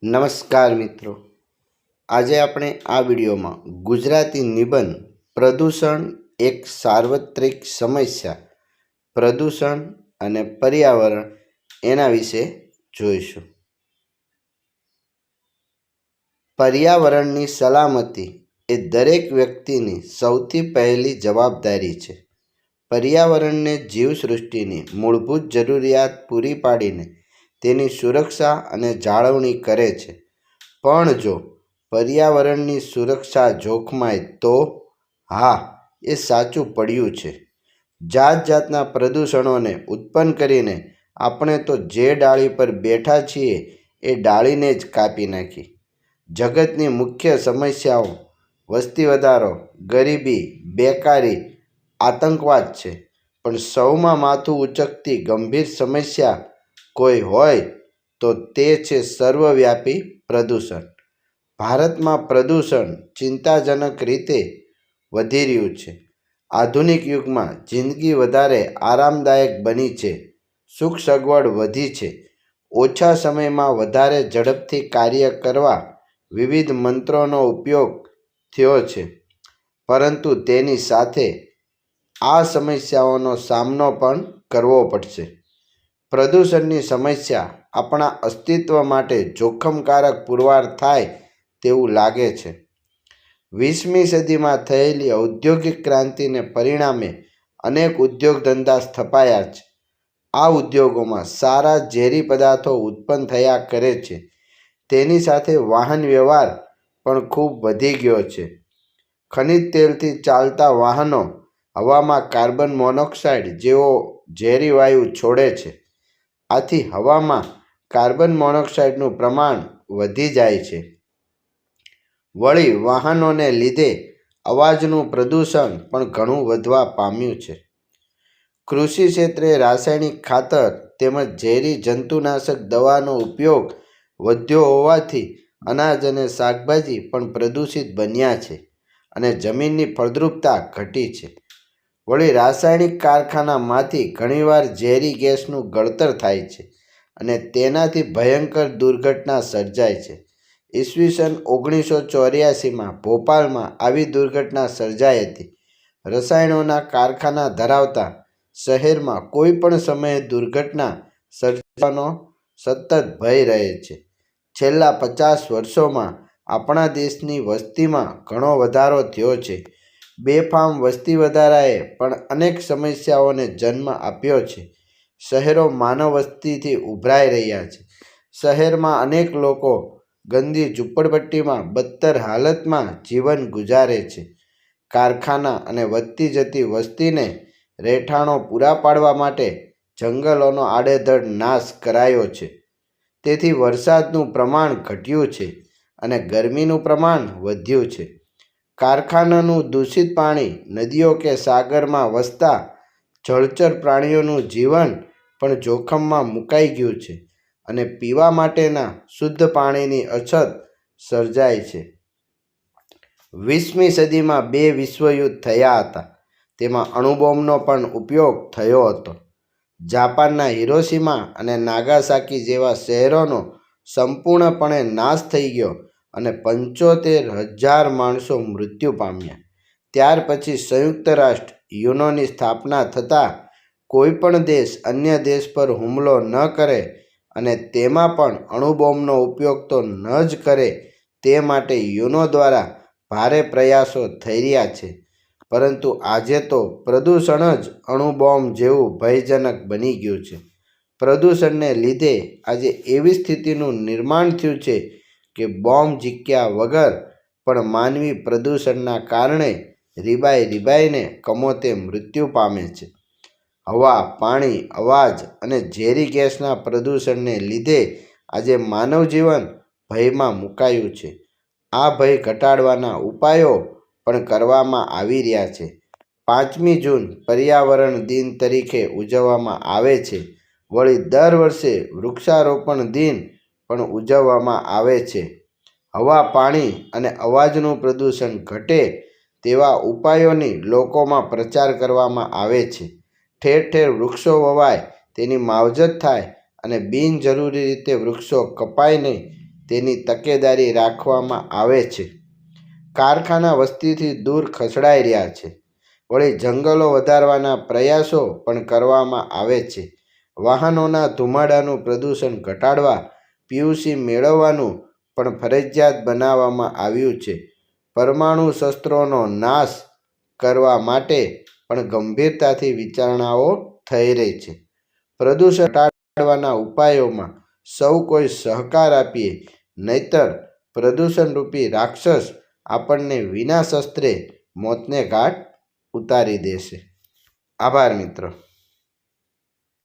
નમસ્કાર મિત્રો, આજે આપણે આ વિડીયોમાં ગુજરાતી નિબંધ પ્રદૂષણ એક સાર્વત્રિક સમસ્યા, પ્રદૂષણ અને પર્યાવરણ એના વિશે જોઈશું. પર્યાવરણની સલામતી એ દરેક વ્યક્તિની સૌથી પહેલી જવાબદારી છે. પર્યાવરણને જીવસૃષ્ટિની મૂળભૂત જરૂરિયાત પૂરી પાડીને તેની સુરક્ષા અને જાળવણી કરે છે. પણ જો પર્યાવરણની સુરક્ષા જોખમાય તો? હા, એ સાચું પડ્યું છે. જાત જાતના પ્રદૂષણોને ઉત્પન્ન કરીને આપણે તો જે ડાળી પર બેઠા છીએ એ ડાળીને જ કાપી નાખી. જગતની મુખ્ય સમસ્યાઓ વસ્તી વધારો, ગરીબી, બેકારી, આતંકવાદ છે. પણ સૌમાં માથું ઉચકતી ગંભીર સમસ્યા કોઈ હોય તો તે છે સર્વવ્યાપી પ્રદૂષણ. ભારતમાં પ્રદૂષણ ચિંતાજનક રીતે વધી રહ્યું છે. આધુનિક યુગમાં જિંદગી વધારે આરામદાયક બની છે, સુખ સગવડ વધી છે, ઓછા સમયમાં વધારે ઝડપથી કાર્ય કરવા વિવિધ મંત્રોનો ઉપયોગ થયો છે. પરંતુ તેની સાથે આ સમસ્યાઓનો સામનો પણ કરવો પડશે. પ્રદૂષણની સમસ્યા આપણા અસ્તિત્વ માટે જોખમકારક પુરવાર થાય તેવું લાગે છે. 20મી સદીમાં થયેલી ઔદ્યોગિક ક્રાંતિને પરિણામે અનેક ઉદ્યોગ ધંધા સ્થપાયા છે. આ ઉદ્યોગોમાં સારા ઝેરી પદાર્થો ઉત્પન્ન થયા કરે છે. તેની સાથે વાહન વ્યવહાર પણ ખૂબ વધી ગયો છે. ખનિજ તેલથી ચાલતા વાહનો હવામાં કાર્બન મોનોક્સાઇડ જેવો ઝેરી વાયુ છોડે છે. આથી હવામાં કાર્બન મોનોક્સાઇડનું પ્રમાણ વધી જાય છે. વળી વાહનોને લીધે અવાજનું પ્રદૂષણ પણ ઘણું વધવા પામ્યું છે. કૃષિ ક્ષેત્રે રાસાયણિક ખાતર તેમજ ઝેરી જંતુનાશક દવાનો ઉપયોગ વધ્યો હોવાથી અનાજ અને શાકભાજી પણ પ્રદૂષિત બન્યા છે અને જમીનની ફળદ્રુપતા ઘટી છે. વળી રાસાયણિક કારખાનામાંથી ઘણીવાર ઝેરી ગેસનું ગળતર થાય છે અને તેનાથી ભયંકર દુર્ઘટના સર્જાય છે. ઈસવીસન 1984માં ભોપાલમાં આવી દુર્ઘટના સર્જાઈ હતી. રસાયણોના કારખાના ધરાવતા શહેરમાં કોઈ પણ સમયે દુર્ઘટના સર્જવાનો સતત ભય રહે છે. છેલ્લા 50 વર્ષોમાં આપણા દેશની વસ્તીમાં ઘણો વધારો થયો છે. બેફામ વસ્તી વધારાએ પણ અનેક સમસ્યાઓને જન્મ આપ્યો છે. શહેરો માનવ વસ્તીથી ઉભરાઈ રહ્યા છે. શહેરમાં અનેક લોકો ગંદી ઝૂંપડપટ્ટીમાં બદતર હાલતમાં જીવન ગુજારે છે. કારખાના અને વધતી જતી વસ્તીને રહેઠાણો પૂરા પાડવા માટે જંગલોનો આડેધડ નાશ કરાયો છે. તેથી વરસાદનું પ્રમાણ ઘટ્યું છે અને ગરમીનું પ્રમાણ વધ્યું છે. કારખાનાનું દૂષિત પાણી નદીઓ કે સાગરમાં વસતા જળચર પ્રાણીઓનું જીવન પણ જોખમમાં મુકાઈ ગયું છે અને પીવા માટેના શુદ્ધ પાણીની અછત સર્જાય છે. 20મી સદીમાં 2 વિશ્વયુદ્ધ થયા હતા. તેમાં અણુબોમ્બનો પણ ઉપયોગ થયો હતો. જાપાનના હિરોશિમા અને નાગાસાકી જેવા શહેરોનો સંપૂર્ણપણે નાશ થઈ ગયો અને 75,000 માણસો મૃત્યુ પામ્યા. ત્યાર પછી સંયુક્ત રાષ્ટ્ર યુનોની સ્થાપના થતાં કોઈ પણ દેશ અન્ય દેશ પર હુમલો ન કરે અને તેમાં પણ અણુબોમ્બનો ઉપયોગ તો ન જ કરે તે માટે યુનો દ્વારા ભારે પ્રયાસો થઈ રહ્યા છે. પરંતુ આજે તો પ્રદૂષણ જ અણુબોમ્બ જેવું ભયજનક બની ગયું છે. પ્રદૂષણને લીધે આજે એવી સ્થિતિનું નિર્માણ થયું છે કે બોમ્બ ઝીક્યા વગર પણ માનવી પ્રદૂષણના કારણે રીબાઈને કમોતે મૃત્યુ પામે છે. હવા, પાણી, અવાજ અને ઝેરી ગેસના પ્રદૂષણને લીધે આજે માનવ જીવન ભયમાં મુકાયું છે. આ ભય ઘટાડવાના ઉપાયો પણ કરવામાં આવી રહ્યા છે. 5મી જૂન પર્યાવરણ દિન તરીકે ઉજવવામાં આવે છે. વળી દર વર્ષે વૃક્ષારોપણ દિન પણ ઉજવવામાં આવે છે. હવા, પાણી અને અવાજનું પ્રદૂષણ ઘટે તેવા ઉપાયોની લોકોમાં પ્રચાર કરવામાં આવે છે. ઠેર ઠેર વૃક્ષો વવાય, તેની માવજત થાય અને બિનજરૂરી રીતે વૃક્ષો કપાય નહીં તેની તકેદારી રાખવામાં આવે છે. કારખાના વસ્તીથી દૂર ખસેડાઈ રહ્યા છે. વળી જંગલો વધારવાના પ્રયાસો પણ કરવામાં આવે છે. વાહનોના ધુમાડાનું પ્રદૂષણ ઘટાડવા પીયુસી મેળવવાનું પણ ફરજિયાત બનાવવામાં આવ્યું છે. પરમાણુ શસ્ત્રોનો નાશ કરવા માટે પણ ગંભીરતાથી વિચારણાઓ થઈ રહી છે. પ્રદૂષણ ઘટાડવાના ઉપાયોમાં સૌ કોઈ સહકાર આપીએ, નહીંતર પ્રદૂષણરૂપી રાક્ષસ આપણને વિના શસ્ત્રે મોતને ઘાટ ઉતારી દેશે. આભાર મિત્રો.